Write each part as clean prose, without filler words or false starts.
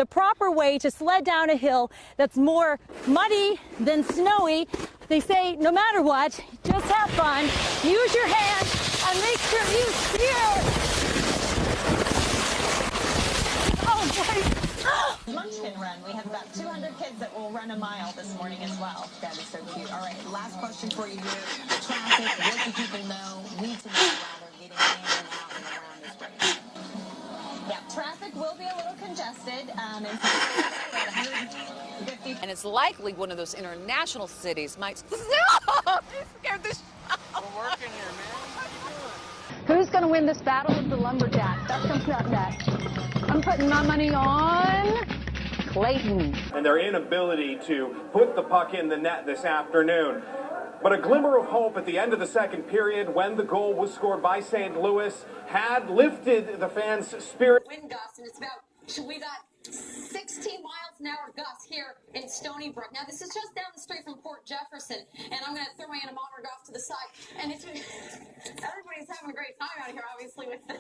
the proper way to sled down a hill that's more muddy than snowy. They say no matter what, just have fun, use your hands, and make sure you steer. Oh boy. Munchkin run. We have about 200 kids that will run a mile this morning as well. That is so cute. All right, last question for you here. Traffic, what do people know, need to know rather, getting in and out and around this race? Yeah, traffic will be a little congested. And it's likely one of those international cities might... Stop! You scared the shit out. We're working here, man. Who's going to win this battle of the lumberjacks? That's coming up next. I'm putting my money on Clayton. And their inability to put the puck in the net this afternoon. But a glimmer of hope at the end of the second period when the goal was scored by St. Louis had lifted the fans' spirit. Wind gusts, and it's about, we got 16 miles an hour gusts here in Stony Brook. Now, this is just down the street from Port Jefferson, and I'm going to throw my anemometer off to the side. And it's everybody's having a great time out here, obviously, with the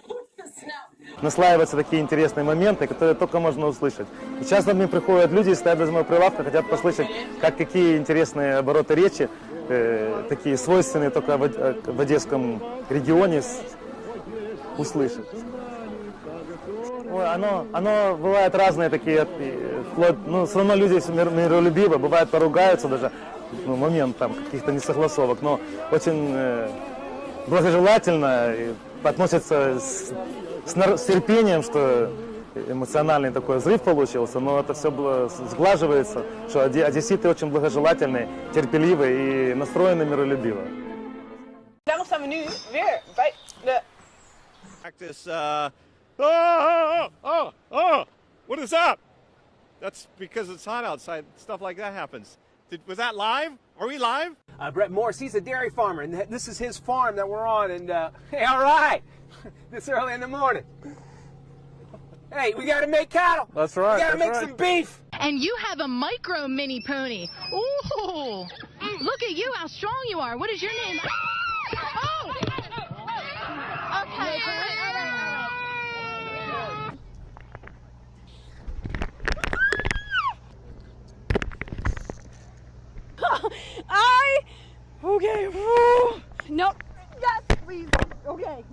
snow. Наслаиваются такие интересные моменты, которые только можно услышать. И часто мне приходят люди, стоят возле моего прилавка, хотят послушать, какие интересные обороты речи, такие свойственные только в Одесском регионе, услышать. Оно бывает разные такие, ну, все равно люди миролюбивы, бывает поругаются даже, ну, момент там каких-то несогласовок, но очень благожелательно относятся с терпением, что эмоциональный такой взрыв получился, но это все было сглаживается, что одесситы очень благожелательные, терпеливые и настроены миролюбиво. What is up? That's because it's hot outside. Stuff like that happens. Was that live? Are we live? Brett Morris, he's a dairy farmer, and this is his farm that we're on. And hey, all right, this early in the morning. Hey, we got to make cattle. That's right. We got to make some beef. And you have a micro mini pony. Ooh, look at you, how strong you are. What is your name? Oh! Okay. Okay. Nope. Yes, please. Okay.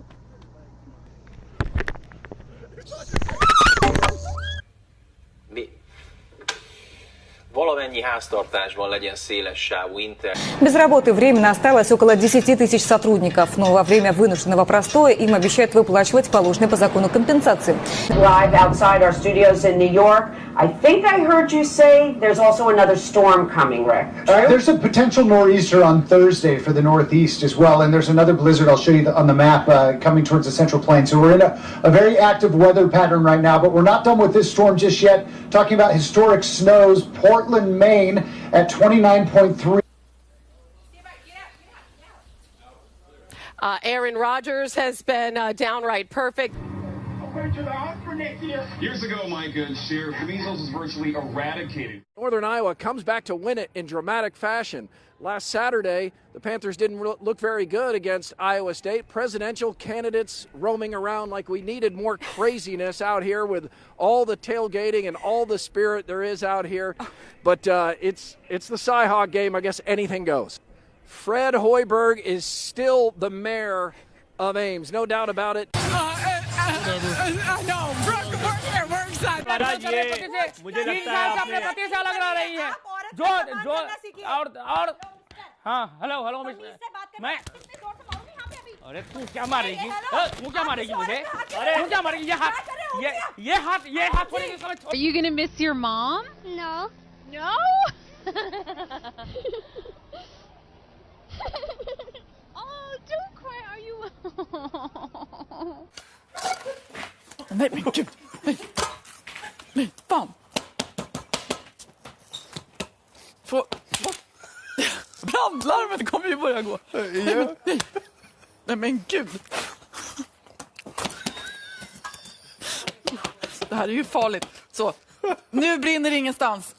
Valamennyi háztartásban legyen széles sávú internet. Без работы временно осталось около 10 тысяч сотрудников, но во время вынужденного простоя им обещают выплачивать положенные по закону компенсации. Live outside our studios in New York. I think I heard you say there's also another storm coming, Rick. There's a potential nor'easter on Thursday for the Northeast as well, and there's another blizzard I'll show you on the map coming towards the Central Plains. So we're in a very active weather pattern right now, but we're not done with this storm just yet. Talking about historic snows, Portland, Maine at 29.3. Aaron Rodgers has been downright perfect. Years ago, my good share, measles was virtually eradicated. Northern Iowa comes back to win it in dramatic fashion. Last Saturday, the Panthers didn't look very good against Iowa State. Presidential candidates roaming around like we needed more craziness out here with all the tailgating and all the spirit there is out here. But it's the Cy-Hawk game. I guess anything goes. Fred Hoiberg is still the mayor of Ames, no doubt about it. No, we're excited. मुझे लगता है आपने पति से अलग रह रही है जो और हाँ हेलो मैं अरे तू क्या मारेगी मुझे अरे तू क्या मारेगी ये हाथ थोड़ी समझ. Are you gonna miss your mom? No. No? Oh, don't cry. Are you? Men fan. Brandlarmet kommer ju börja gå. Nej men gud. Det här är ju farligt. Så, nu brinner ingenstans.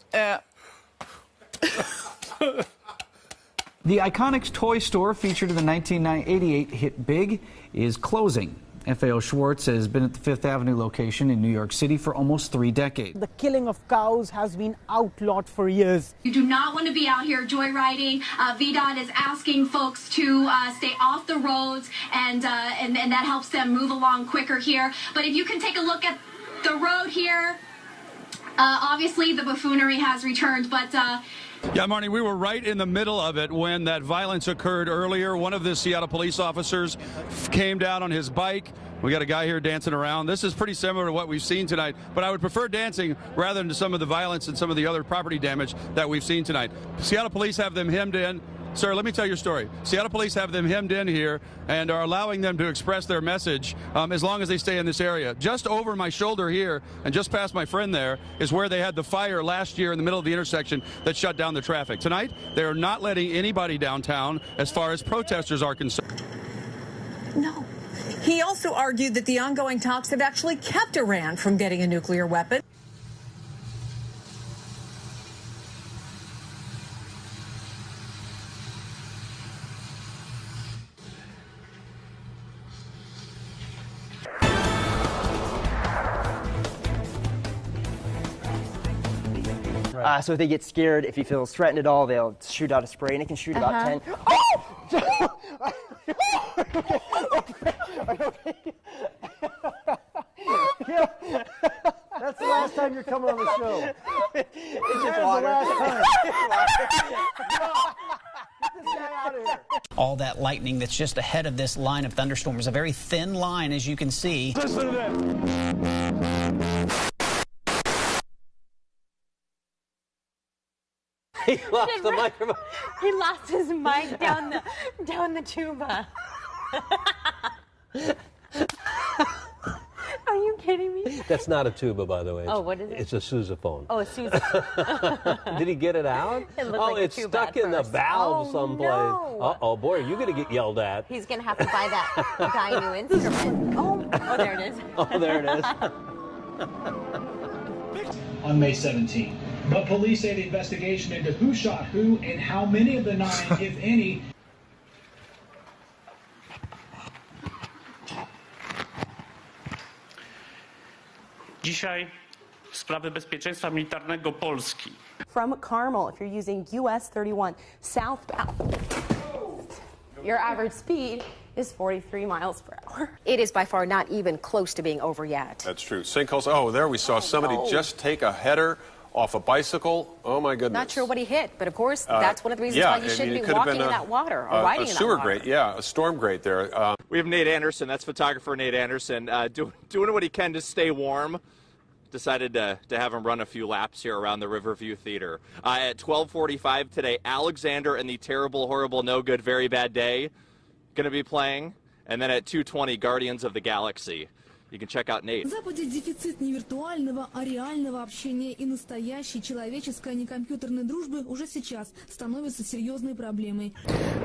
The Iconics toy store featured in the 1988 hit Big is closing. FAO Schwartz has been at the Fifth Avenue location in New York City for almost 3 decades. The killing of cows has been outlawed for years. You do not want to be out here joyriding. VDOT is asking folks to stay off the roads, and that helps them move along quicker here. But if you can take a look at the road here, obviously the buffoonery has returned, but yeah, Marnie, we were right in the middle of it when that violence occurred earlier. One of the Seattle police officers came down on his bike. We got a guy here dancing around. This is pretty similar to what we've seen tonight, but I would prefer dancing rather than to some of the violence and some of the other property damage that we've seen tonight. Seattle police have them hemmed in. Sir, let me tell your story. Seattle police have them hemmed in here and are allowing them to express their message as long as they stay in this area. Just over my shoulder here and just past my friend there is where they had the fire last year in the middle of the intersection that shut down the traffic. Tonight, they are not letting anybody downtown as far as protesters are concerned. No. He also argued that the ongoing talks have actually kept Iran from getting a nuclear weapon. So if they get scared, if he feels threatened at all, they'll shoot out a spray, and it can shoot about 10. Oh! That's the last time you're coming on the show. It's just water. Get this guy out of here. All that lightning that's just ahead of this line of thunderstorms, a very thin line, as you can see. Listen to that. He lost the microphone. He lost his mic down the tuba. Are you kidding me? That's not a tuba, by the way. Oh, what is it? It's a sousaphone. Oh, a sousaphone. Did he get it out? It looked like it's a tuba stuck at in the first. valve someplace. No. Uh-oh, boy, are you going to get yelled at. He's going to have to buy that guy a new instrument. Oh, there it is. Oh, there it is. On May 17th. But police say the investigation into who shot who and how many of the 9, if any. Dzisiaj sprawy bezpieczeństwa militarnego Polski. From Carmel, if you're using US 31 southbound, your average speed is 43 miles per hour. It is by far not even close to being over yet. That's true. Sinkholes. Oh, there we saw somebody just take a header off a bicycle. Oh, my goodness. Not sure what he hit, but of course, that's one of the reasons why you shouldn't be walking in that water or riding in that water. A sewer grate, yeah, a storm grate there. We have Nate Anderson, that's photographer Nate Anderson, doing what he can to stay warm. Decided to have him run a few laps here around the Riverview Theater. At 12:45 today, Alexander and the Terrible, Horrible, No Good, Very Bad Day going to be playing. And then at 2:20, Guardians of the Galaxy. You can check out Nate. На Западе дефицит не виртуального, а реального общения и настоящей человеческой, а не компьютерной дружбы уже сейчас становится серьезной проблемой.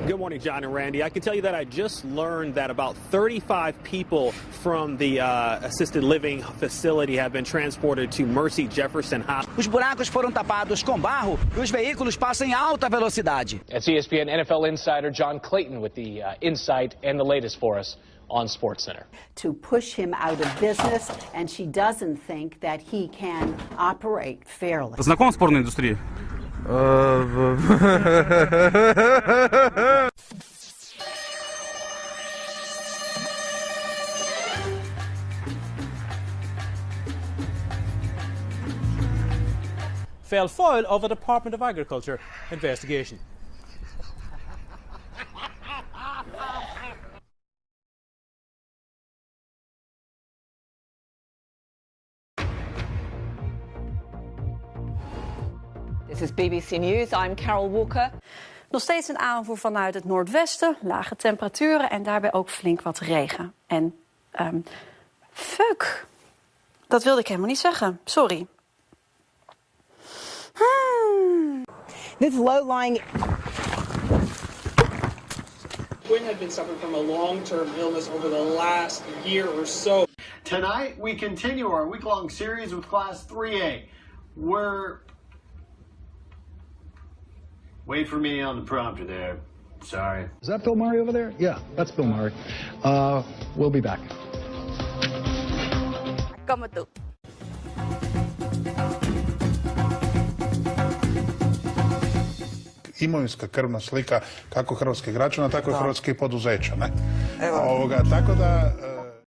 Good morning, John and Randy. I can tell you that I just learned that about 35 people from the assisted living facility have been transported to Mercy Jefferson Hospital. Os buracos foram tapados com barro e os veículos passam em alta velocidade. That's ESPN NFL insider John Clayton with the insight and the latest for us on SportsCenter. To push him out of business, and she doesn't think that he can operate fairly. Знаком с порной индустрией? Fell foul of a Department of Agriculture investigation. This is BBC News. I'm Carol Walker. Nog steeds een aanvoer vanuit het noordwesten, lage temperaturen en daarbij ook flink wat regen. En fuck, dat wilde ik helemaal niet zeggen. Sorry. This low-lying... Quinn had been suffering from a long-term illness over the last year or so. Tonight, we continue our week-long series with Class 3A. Wait for me on the prompter there. Sorry. Is that Bill Murray over there? Yeah, that's Bill Murray. We'll be back. Como tú. Imovinska krvna slika kako hrvatskih građana, tako i hrvatskih poduzeća. Ne? Tako da